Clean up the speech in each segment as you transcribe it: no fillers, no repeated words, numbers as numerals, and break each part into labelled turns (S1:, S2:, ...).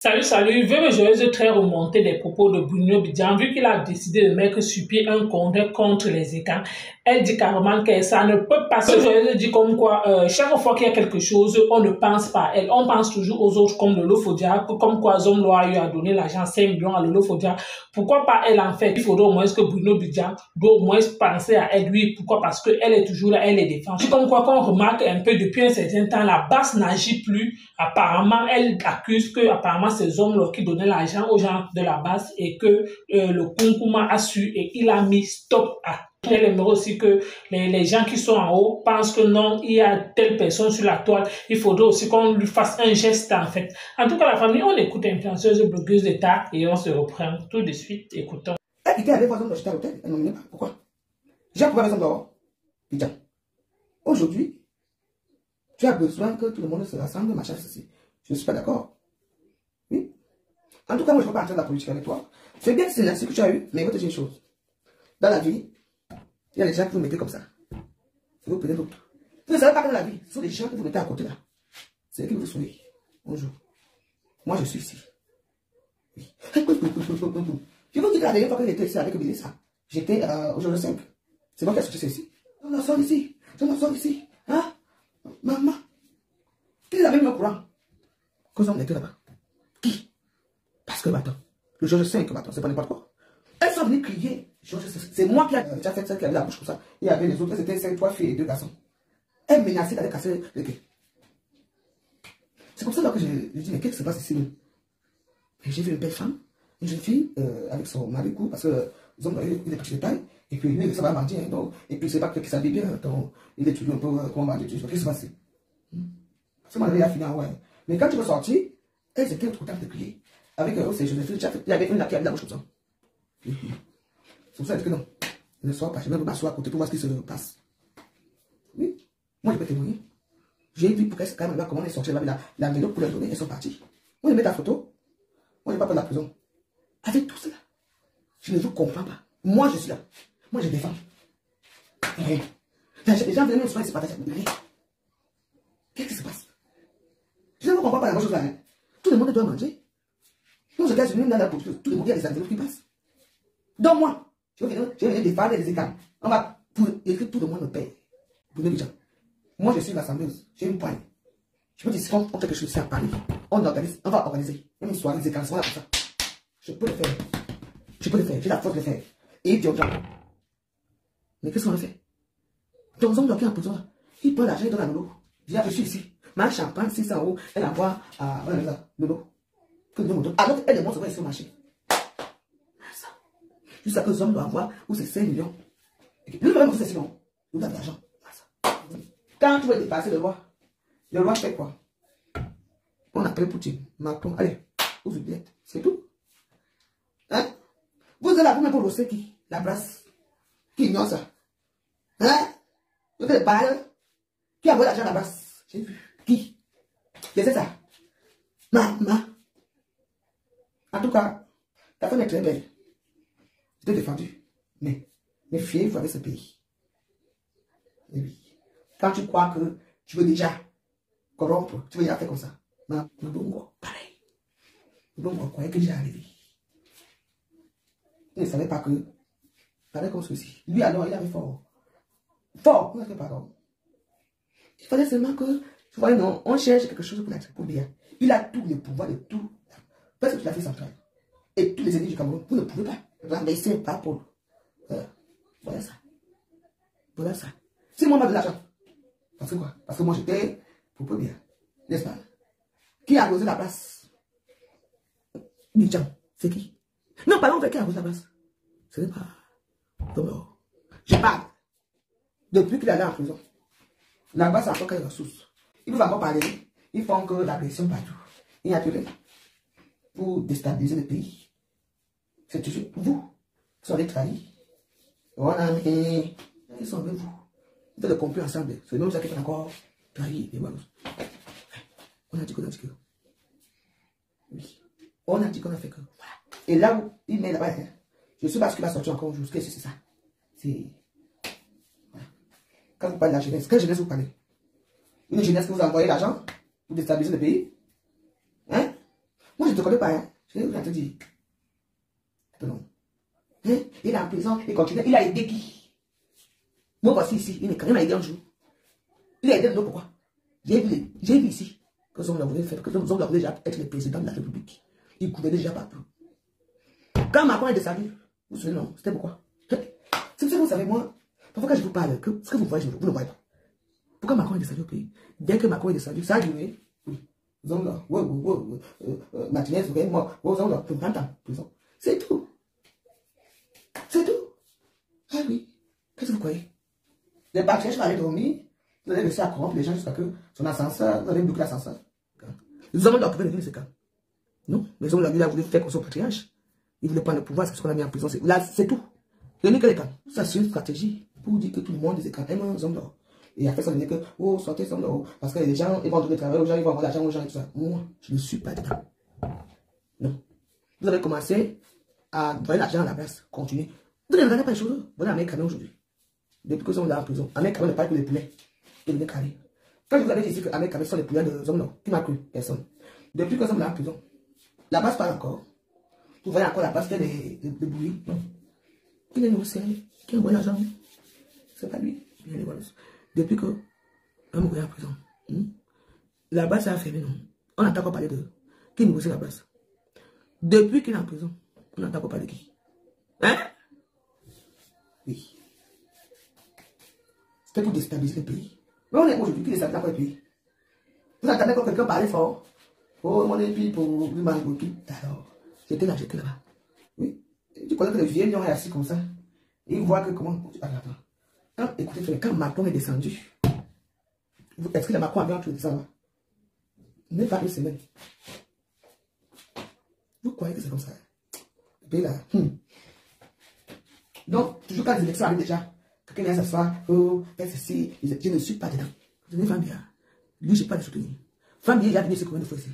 S1: Salut, veux joyeuse très remonté des propos de Bruno Bidjan, vu qu'il a décidé de mettre sur pied un congrès contre les écans. Elle dit carrément que ça ne peut pas se joyeuse dit comme quoi, chaque fois qu'il y a quelque chose, on ne pense pas à elle. On pense toujours aux autres comme Lolo Fodia, comme quoi Zomlo a eu à donner l'argent 5 millions à Lolo Fodia. Pourquoi pas elle en fait? Il faudrait au moins que Bruno Bidjan doit au moins penser à elle. Oui, pourquoi? Parce qu'elle est toujours là, elle est défendue. Comme quoi, qu'on remarque un peu depuis un certain temps, la basse n'agit plus. Apparemment, elle accuse que apparemment ces hommes-là qui donnaient l'argent aux gens de la base et que le Kunkuma a su et il a mis stop à. Elle aimerait aussi que les gens qui sont en haut pensent que non, il y a telle personne sur la toile. Il faudrait aussi qu'on lui fasse un geste en fait. En tout cas, la famille, on écoute influenceuse blogueuse d'État et on se reprend tout de suite. Écoutons.
S2: Elle était avec moi, j'étais à l'hôtel, elle n'en pas. Pourquoi? J'ai approuvé avec son dehors. Bidjan. Aujourd'hui, tu as besoin que tout le monde se rassemble, machin, ceci. Je ne suis pas d'accord. Oui. En tout cas, moi, je ne peux pas entrer dans la politique avec toi. C'est bien que c'est là-dessus que tu as eu, mais il faut te dire une chose. Dans la vie, il y a des gens que vous mettez comme ça. C'est vous prenez l'autre. Vous ne savez pas que dans la vie, ce sont des gens que vous mettez à côté là. C'est eux qui vous sourient. Bonjour. Moi, je suis ici. Oui. Je vous dis que la dernière fois que j'étais ici avec Bilissa, j'étais au jour 5. C'est moi qui ai sorti ici. Je m'en sors ici. Je m'en sors ici. Hein? Maman. Qui est avec mon courant? Cause on était là-bas. Qui? Parce que maintenant, le jour 5, maintenant, c'est pas n'importe quoi. Elles sont venues crier. C'est moi qui a déjà fait ça, qui avait la bouche comme ça. Il y avait les autres, c'était 5, 3 filles et 2 garçons. Elles menaçaient d'aller casser le quai. C'est comme ça là que je dis, mais qu'est-ce qui se passe ici? Et j'ai vu une belle femme, une jeune fille, avec son mari court, parce que ils ont eu des petits détails. Et puis lui, ça va mentir. Hein, donc, et puis c'est pas qu'il s'habille bien. Donc, il étudie un peu comment mentir. Qu'est-ce qui se passe? C'est mon a fini, ouais. Mais quand tu vas sortir, elles étaient trop tard de crier. Avec ces jeunes filles, il y avait une là qui avait la bouche comme ça. C'est pour ça que non. Je ne sors pas, je vais me m'asseoir à côté pour voir ce qui se passe. Oui. Moi, je peux témoigner. J'ai vu pour qu'elle quand même comment elle est sortie, elle avait la mélo pour leur donner, elles sont parties. Moi, je mets ta photo. Moi, je n'ai pas peur de la prison. Avec tout cela, je ne vous comprends pas. Moi, je suis là. Moi, je défends. Rien. Les gens viennent me soigner, c'est pas ta rien. Qu'est-ce qui se passe? Je ne comprends pas la même chose là. Hein. Tout le monde doit manger. Nous, je suis venu dans la politique. Tout le monde, il y a des enveloppes qui passent. Donc, moi, je vais venir défendre les écarts. On va écrire tout le monde me paye. Pour les gens. Moi, je suis l'assembleuse. J'ai une poigne. Je peux dire, si on fait quelque chose ici à Paris, on va organiser. Même une soirée des écarts, on va faire ça. Je peux le faire. Je peux le faire. J'ai la force de le faire. Et dire aux gens. Mais qu'est-ce qu'on a fait? Ton homme qui est en prison, il prend l'argent, il donne à Lolo. Je suis ici. Ma champagne, 600 €, elle envoie à Lolo. Alors elle demande ce qu'on est sur le marché. Jusqu'à ce que les hommes doivent avoir, où c'est 5 millions. Lui, même c'est 6 millions. Il donne de l'argent. Quand tu veux dépasser le roi fait quoi? On appelle Poutine, Macron, allez, ouvre une billette. C'est tout. Hein? Vous êtes là pour me bosser qui? La brasse. Qui ignore ça? Hein? Vous êtes balles. Qui a volé l'argent à la brasse? J'ai vu. Qui? C'est ça. Maman. En tout cas, ta femme est très belle. Je t'ai défendu. Mais fiez-vous avec ce pays. Et oui. Quand tu crois que tu veux déjà corrompre, tu veux déjà faire comme ça. Mais pareil. Nous croyait que j'ai arrivé. Il ne savait pas que. Pareil comme ceci. Lui alors, il avait fort. Fort, on a fait pardon. Il fallait seulement que. Tu vois, non, on cherche quelque chose pour bien. Il a tout le pouvoir de tout. Parce que tu l'as fait central. Et tous les ennemis du Cameroun, vous ne pouvez pas rabaisser par rapport. Voilà ça. Voilà ça. Si moi, on m'a de l'argent. Parce que quoi? Parce que moi, j'étais pour peu bien. N'est-ce pas? Qui a arrosé la place? Bidjan. C'est qui? Non, pardon, qui a arrosé la place? Ce n'est pas. Donc, je parle. Depuis qu'il est allé en prison. Là-bas, c'est encore quelques ressources. Ils peuvent encore parler. Ils font que la pression partout. Il n'y a plus rien. Pour déstabiliser le pays. C'est toujours vous qui sont les trahis. Voilà, mais ils sont avec vous. Vous faites le complot ensemble. C'est même ça qui fait encore trahir les Wallos. On a dit qu'on a dit que. Oui. On a dit qu'on a fait que. Voilà. Et là où il met là-bas, hein, je ne sais pas ce qu'il va sortir encore aujourd'hui. Qu'est-ce que c'est ça? C'est. Voilà. Quand vous parlez de la jeunesse, quelle jeunesse vous parlez? Une jeunesse que vous envoyez l'argent pour déstabiliser le pays? Hein? Moi, je ne te connais pas, hein. Je vais te dire. Non. Hein? Il est en prison, il continue. Il a aidé qui? Moi, voici ici. Il m'a aidé un jour. Il a aidé l'autre, pourquoi? J'ai vu ici que les hommes voulaient faire, que les hommes voulaient déjà être le président de la République. Il gouvernaient déjà partout. Quand Macron est descendu, vous vous souvenez, non? C'était pourquoi? C'est que vous savez, moi, parfois quand je vous parle, que ce que vous voyez, vous ne voyez pas. Pourquoi Macron est descendu au pays? Dès que Macron est descendu, ça a duré. Oui. Ils ont là, Martinez, moi, ils ont là, pour 30 ans, prison. C'est tout. C'est tout. Ah oui. Qu'est-ce que vous croyez? Les Bachèches vont aller dormir, vous allez laisser à corrompre les gens jusqu'à que son ascenseur, vous allez bloquer l'ascenseur. Les hommes d'occupé le cas. Non, mais les hommes il a voulu faire comme son patriarche. Il voulait prendre le pouvoir, c'est ce qu'on a mis en prison. Là, c'est tout. Il n'y a que les cas. Ça, c'est une stratégie pour dire que tout le monde des écrans aime les hommes d'or. Et après, ça veut dire que, oh, sortez les hommes d'or. Parce que les gens, ils vont trouver travail aux gens, ils vont avoir l'argent aux gens et tout ça. Moi, je ne suis pas dedans. Non. Vous avez commencé à donner l'argent à la base. Continuez. Vous ne regardez pas les choses. Vous avez un camion aujourd'hui. Depuis que nous sommes là en prison, Ahmed Kamel ne parle que les poulets. Il est carré. Quand je vous avais dit ici que Ahmed Kamel sont les poulets de hommes, non, qui m'a cru? Personne. Depuis que nous sommes là en prison, la base parle encore. Vous voyez encore la base fait des bruits. Non. Il est négocié. Qui envoie l'argent? C'est pas lui. Il est depuis que nous est en prison, la base a fermé, non. On n'a pas encore parlé de qui négocie la base. Depuis qu'il est en prison, on n'a pas encore parlé de qui? Hein? Oui. C'était pour déstabiliser le pays. Mais on est aujourd'hui qui déstabilise encore le pays. Vous entendez quand quelqu'un parlait fort. Oh, mon épi pour lui m'envoyer. Alors, j'étais là-bas. Oui. Tu connais que les vieux lions est assis comme ça. Et ils voient que comment. Attends. Écoutez, quand Macron est descendu, est-ce que le Macron avait entendu ça là? Même pas une semaine. Vous croyez que c'est comme ça? Le pays là. Donc, toujours quand les élections arrivent déjà. Quelqu'un vient s'asseoir, oh, ceci, je ne suis pas dedans. Je n'ai pas bien. Lui, je n'ai pas de soutenir. Fambia, il a venu ce combien de fois ici.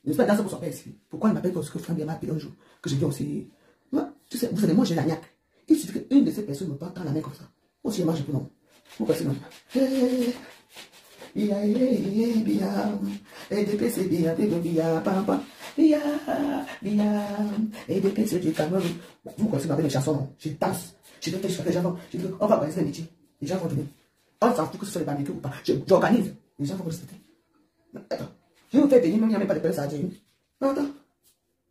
S2: Je ne suis pas dans ce pour son père ici. Pourquoi il m'appelle parce que Fambia m'a appelé un jour, que je viens aussi. Moi, tu sais, vous savez, moi j'ai la niaque. Il suffit qu'une de ces personnes me prend dans la main comme ça. Moi aussi, je marche pour non. Vous passez non. Bien, EDP c'est bien, bien, papa. Bien, EDP c'est du Cameroun. Vous connaissez ma chanson, non? Je danse. Je te fais jusqu'à les gens vont. On va organiser un meeting. Les gens vont venir. On s'en fout que ce soit les barbecues ou pas. J'organise. Les gens vont respecter. Attends. Je vais vous faire venir, même il n'y a même pas de pelle sardine. Non, attends.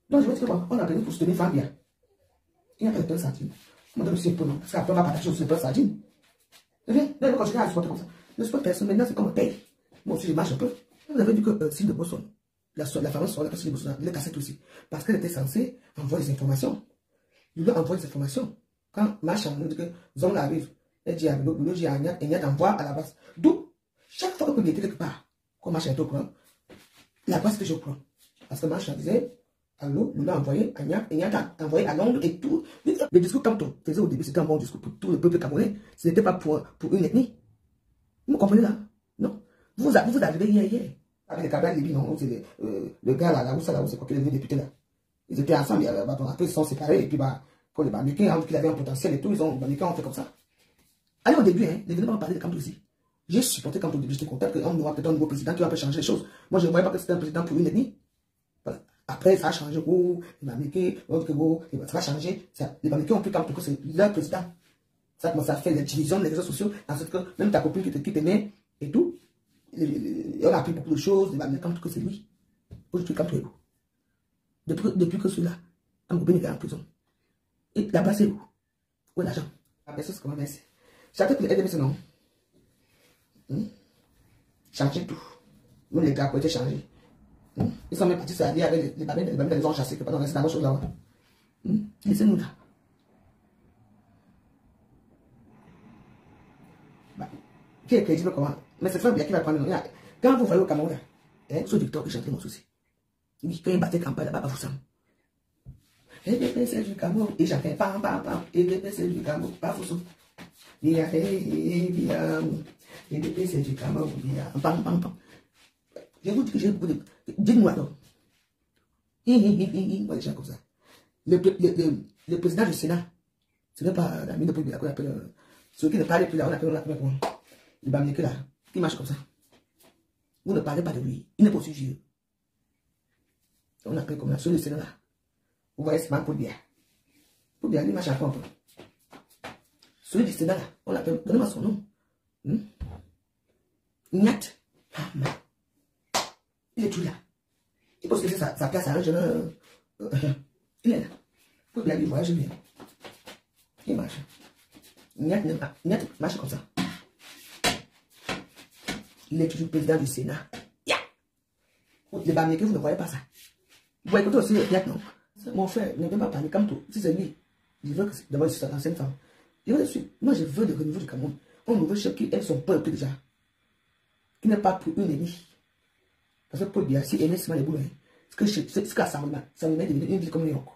S2: Donc je vais dire que on a organise pour soutenir Fambia. Il n'y a pas de pelle sardine. On m'a donné aussi un peu non. Parce qu'après on va partager aussi une pelle sardine. Eh bien, là, quand je regarde, je supporte comme ça. Je ne supporte personne. Maintenant, c'est comme un paye. Moi aussi, je marche un peu. Vous avez dit que Sylvie de Bosson, la fameuse soeur, la Sylvie de Bosson, il est cassé aussi. Parce qu'elle était censée envoyer des informations. Il lui a envoyé des informations. Quand Machin nous dit que Zon arrive, elle dit à l'autre, dit à Agnat, et Agnat envoie à la base. D'où, chaque fois que vous était quelque part, quand Machin est au courant, la base que je prends. Parce que Machin disait, allô, nous l'a envoyé, Agnat a envoyé à Londres et tout. Le discours quand on faisait au début, c'était un bon discours pour tout le peuple camerounais. Ce n'était pas pour une ethnie. Vous comprenez là? Non. Vous arrivez hier. Avec les Cabrales Libye, non, c'est le gars là, où c'est quoi, qui est le député là. Ils étaient ensemble, après ils se sont séparés, et puis pour les Bamikins, qu'il avait un potentiel et tout, les Bamikins ont fait comme ça. Allez, au début, les venez parler de Kamto ici. J'ai supporté Kamto au début, j'étais content qu'on aura peut-être un nouveau président qui va changer les choses. Moi, je ne voyais pas que c'était un président pour une ethnie. Après, ça a changé, les Bamikins, ça va changer. Les Bamikins ont pris Kamto que c'est leur président. Ça commence à faire les divisions des réseaux sociaux, en sorte que même ta copine qui t'aimait et tout, on a appris beaucoup de choses, les Bamikins Kamto que c'est lui. Aujourd'hui, Kamto est où? Depuis que celui-là, un copine est en prison. Et la base c'est où? Où est l'argent? La personne c'est comment merci. Chaque fois que les ce nom. Changer tout. Même les gars ont été changés. Ils sont même partis s'allier avec les babines, les ont chassés, que pendant rester dans la chose là-bas. Laissez-nous là. Qui est crédible comment? Mais c'est Fambia qui va prendre le nom. Quand vous voyez au Cameroun, ce Victor qui chante mon souci. Il dit qu'il battait campagne là-bas, vous savez. EDP c'est du Cameroun, et j'en fais pam pam pam. EDP c'est du Cameroun, pas fou. Bien, EDP c'est du Cameroun, bien, pam pam pam. Je vous dis que j'ai beaucoup de. Dites-moi alors. Moi, les gens comme ça. Le président du Sénat, ce n'est pas la mine de Poubia qu'on appelle. Ceux qui ne parlent plus là, on appelle le Bamileke là, qui marche comme ça. Vous ne parlez pas de lui, il n'est pas au sujet. On appelle comme la sur le Sénat là. Vous voyez, c'est pas pour bien. Pour bien, il marche à quoi un peu. Celui du Sénat là, on l'appelle, donnez-moi son nom. Nat. Il est tout là. Il pense que c'est sa place à un jeune. Il est là. Pour bien, il voyage bien. Il marche. Nat marche comme ça. Il est toujours président du Sénat. Les barrières que vous ne voyez pas ça. Vous voyez écouter aussi Nat, non? Mon frère ne veut pas parler comme tout. Si c'est lui, je veux que d'abord c'est l'ancienne femme. Moi je veux le renouveau du Cameroun. On veut chef qui aime son peuple déjà. Qui n'est pas pour une ennemie. Parce que pour dire, si elle est sur les boulons, c'est que ça me met une ville comme New York.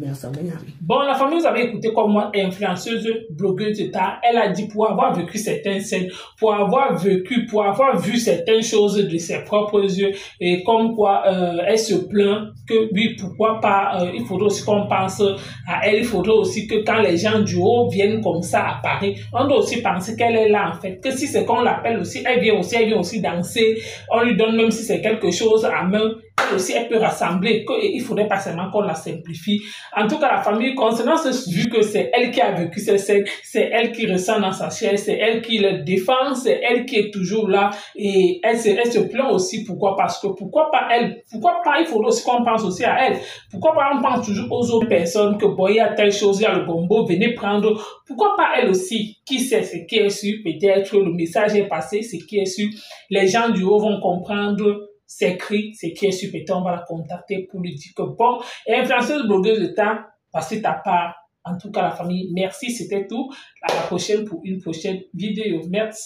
S2: Mais ça me met rien.
S1: Bon, la famille, vous avez écouté comme moi, influenceuse, blogueuse d'État, elle a dit pour avoir vécu certaines scènes, pour avoir vu certaines choses de ses propres yeux, et comme quoi elle se plaint que oui, pourquoi pas, il faudrait aussi qu'on pense à elle, il faudrait aussi que quand les gens du haut viennent comme ça à Paris, on doit aussi penser qu'elle est là en fait, que si c'est qu'on l'appelle aussi, elle vient aussi danser, on lui donne même si c'est quelque chose à main, elle aussi elle peut rassembler, qu'il faudrait pas seulement qu'on la simplifie. En tout cas, la famille, concernant ce, vu que c'est elle qui a vécu ces scènes, c'est elle qui ressent dans sa chair, c'est elle qui le défend, c'est elle qui est toujours là et elle se plaint aussi. Pourquoi? Parce que pourquoi pas elle? Pourquoi pas il faudrait aussi qu'on pense aussi à elle? Pourquoi pas on pense toujours aux autres personnes que bon, il y a telle chose, il y a le gombo, venez prendre. Pourquoi pas elle aussi? Qui sait ce qui est sûr? Peut-être le message est passé, ce qui est sûr. Les gens du haut vont comprendre. C'est écrit, c'est qui est sûr, peut-être on va la contacter pour lui dire que bon, et influenceuse blogueuse de temps, voici ta part. En tout cas, la famille, merci, c'était tout. À la prochaine pour une prochaine vidéo. Merci.